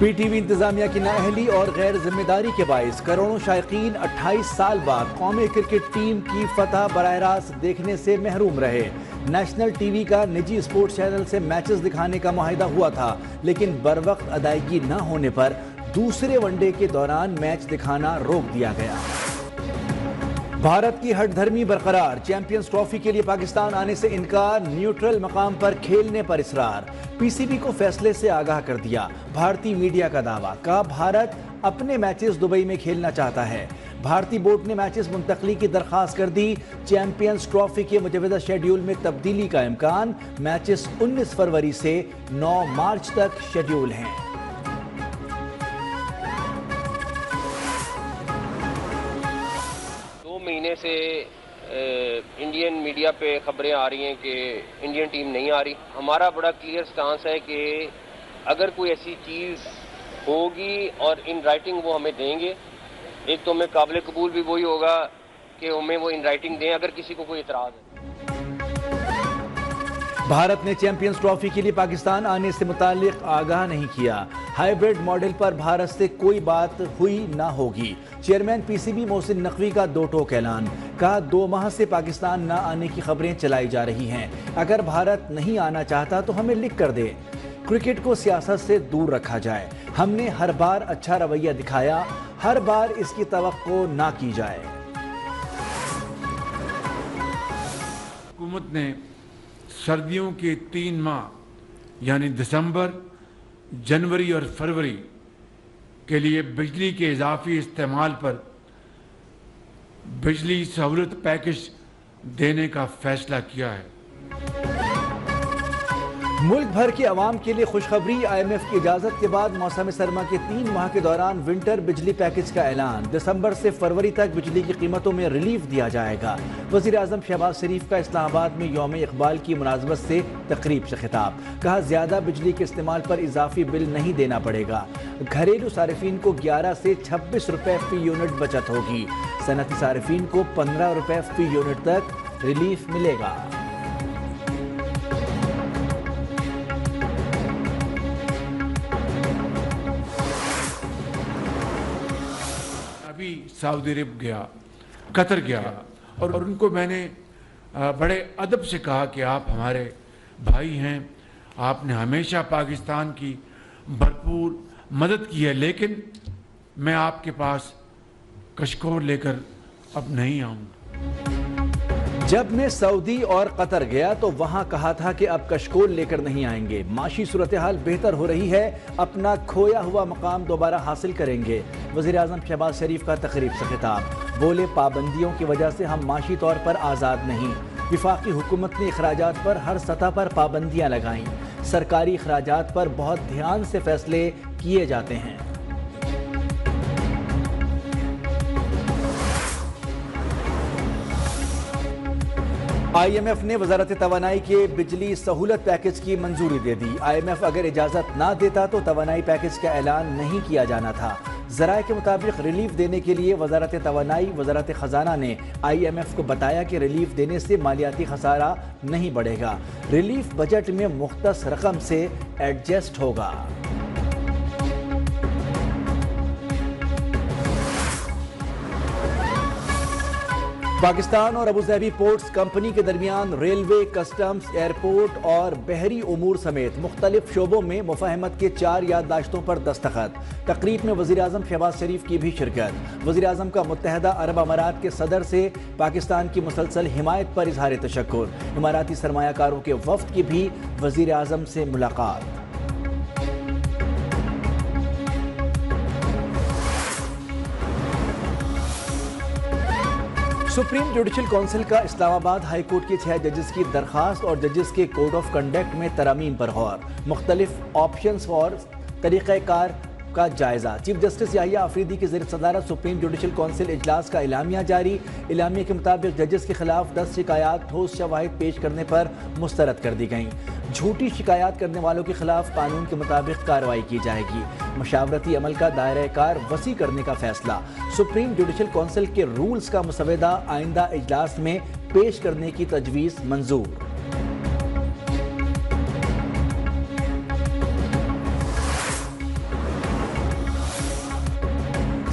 P T V انتظامیہ کی نااہلی اور غیر ذمہ داری کے باعث کروڑوں شائقین 28 سال بعد قومی کرکٹ ٹیم کی فتح براہ راست دیکھنے سے محروم رہے۔ نیشنل ٹی وی کا نجی اسپورٹس چینل سے میچز دکھانے کا معاہدہ ہوا تھا، لیکن بروقت ادائیگی نہ ہونے پر دوسرے ون ڈے کے دوران میچ دکھانا روک دیا گیا۔ بھارت کی ہٹ دھرمی برقرار، چیمپئنز ٹرافی کے لیے پاکستان آنے سے انکار، نیوٹرل مقام پر کھیلنے پر اصرار۔ پی سی بی کو فیصلے سے آگاہ کر دیا، بھارتی میڈیا کا دعویٰ، کہا بھارت اپنے میچز دبئی میں کھیلنا چاہتا ہے۔ بھارتی بورڈ نے میچز منتقلی کی درخواست کر دی، چیمپئنز ٹرافی کے مجوزہ شیڈیول میں تبدیلی کا امکان، میچز 19 فروری سے 9 مارچ تک شیڈیول ہیں۔ 2 مہینے سے انڈین میڈیا پہ خبریں آ رہی ہیں کہ انڈین ٹیم نہیں آ رہی۔ ہمارا بڑا کلیئر سٹانس ہے کہ اگر کوئی ایسی چیز ہوگی اور ان رائٹنگ وہ ہمیں دیں گے، ایک تو ہمیں قابل قبول بھی وہی ہوگا کہ ہمیں وہ ان رائٹنگ دیں اگر کسی کو کوئی اعتراض ہے۔ بھارت نے چیمپئنز ٹرافی کے لیے پاکستان آنے سے متعلق آگاہ نہیں کیا، ہائیبرڈ ماڈل پر بھارت سے کوئی بات ہوئی نہ ہوگی۔ Chairman P C B Mohsin Naqvi کا دو ٹوک اعلان، کہا 2 ماہ سے پاکستان نہ آنے کی خبریں چلائی جا رہی ہیں، اگر بھارت نہیں آنا چاہتا تو ہمیں لکھ کر دے۔ کرکٹ کو سیاست سے دور رکھا جائے، ہم نے ہر بار اچھا رویہ دکھایا، ہر بار اس کی توقع نہ کی جائے۔ حکومت نے سردیوں کے 3 ماہ یعنی دسمبر، جنوری اور فروری کے لیے بجلی کے اضافی استعمال پر بجلی سہولت پیکج دینے کا فیصلہ کیا ہے۔ ملک بھر کے عوام کے لیے خوشخبری، آئی ایم ایف کی اجازت کے بعد موسم سرما کے 3 ماہ کے دوران ونٹر بجلی پیکج کا اعلان، دسمبر سے فروری تک بجلی کی قیمتوں میں ریلیف دیا جائے گا۔ وزیر اعظم شہباز شریف کا اسلام آباد میں یوم اقبال کی مناسبت سے تقریب سے خطاب، کہا زیادہ بجلی کے استعمال پر اضافی بل نہیں دینا پڑے گا، گھریلو صارفین کو 11 سے 26 روپے فی یونٹ بچت ہوگی، صنعتی صارفین کو 15 روپے فی یونٹ تک ریلیف ملے گا۔ سعودی عرب گیا، قطر گیا، اور ان کو میں نے بڑے ادب سے کہا کہ آپ ہمارے بھائی ہیں، آپ نے ہمیشہ پاکستان کی بھرپور مدد کی ہے، لیکن میں آپ کے پاس کشکول لے کر اب نہیں آؤں گا۔ جب میں سعودی اور قطر گیا تو وہاں کہا تھا کہ اب کشکول لے کر نہیں آئیں گے، معاشی صورتحال بہتر ہو رہی ہے، اپنا کھویا ہوا مقام دوبارہ حاصل کریں گے۔ وزیر اعظم شہباز شریف کا تقریب سے خطاب، بولے پابندیوں کی وجہ سے ہم معاشی طور پر آزاد نہیں، وفاقی حکومت نے اخراجات پر ہر سطح پر پابندیاں لگائیں، سرکاری اخراجات پر بہت دھیان سے فیصلے کیے جاتے ہیں۔ آئی ایم ایف نے وزارت توانائی کے بجلی سہولت پیکج کی منظوری دے دی، آئی ایم ایف اگر اجازت نہ دیتا تو توانائی پیکج کا اعلان نہیں کیا جانا تھا۔ ذرائع کے مطابق ریلیف دینے کے لیے وزارت توانائی، وزارت خزانہ نے آئی ایم ایف کو بتایا کہ ریلیف دینے سے مالیاتی خسارہ نہیں بڑھے گا، ریلیف بجٹ میں مختص رقم سے ایڈجسٹ ہوگا۔ پاکستان اور ابوظہبی پورٹس کمپنی کے درمیان ریلوے، کسٹمز، ایئرپورٹ اور بحری امور سمیت مختلف شعبوں میں مفاہمت کے 4 یادداشتوں پر دستخط۔ تقریب میں وزیر اعظم شہباز شریف کی بھی شرکت۔ وزیر اعظم کا متحدہ عرب امارات کے صدر سے پاکستان کی مسلسل حمایت پر اظہار تشکر، اماراتی سرمایہ کاروں کے وفد کی بھی وزیر اعظم سے ملاقات۔ سپریم جوڈیشل کونسل کا اسلام آباد ہائی کورٹ کے 6 ججز کی درخواست اور ججز کے کوڈ آف کنڈکٹ میں ترامیم پر غور، مختلف آپشنز اور طریقہ کار کا جائزہ۔ چیف جسٹس یحییٰ آفریدی کی زیر صدارت سپریم جوڈیشل کونسل اجلاس کا اعلامیہ جاری، اعلامیہ کے مطابق ججز کے خلاف 10 شکایات ٹھوس شواہد پیش کرنے پر مسترد کر دی گئیں، جھوٹی شکایات کرنے والوں کے خلاف قانون کے مطابق کارروائی کی جائے گی، مشاورتی عمل کا دائرہ کار وسیع کرنے کا فیصلہ، سپریم جوڈیشل کونسل کے رولز کا مسودہ آئندہ اجلاس میں پیش کرنے کی تجویز منظور۔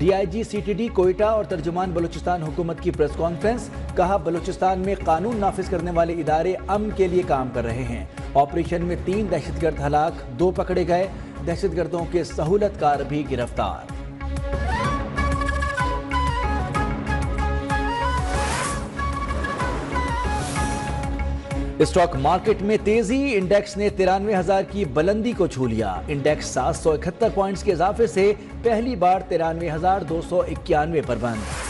DIG-CTD کوئٹہ اور ترجمان بلوچستان حکومت کی پریس کانفرنس، کہا بلوچستان میں قانون نافذ کرنے والے ادارے امن کے لیے کام کر رہے ہیں۔ آپریشن میں 3 دہشت گرد ہلاک، 2 پکڑے گئے، دہشت گردوں کے سہولت کار بھی گرفتار۔ اسٹاک مارکیٹ میں تیزی، انڈیکس نے 93,000 کی بلندی کو چھو لیا۔ انڈیکس 771 پوائنٹس کے اضافے سے پہلی بار 93,291 پر بند۔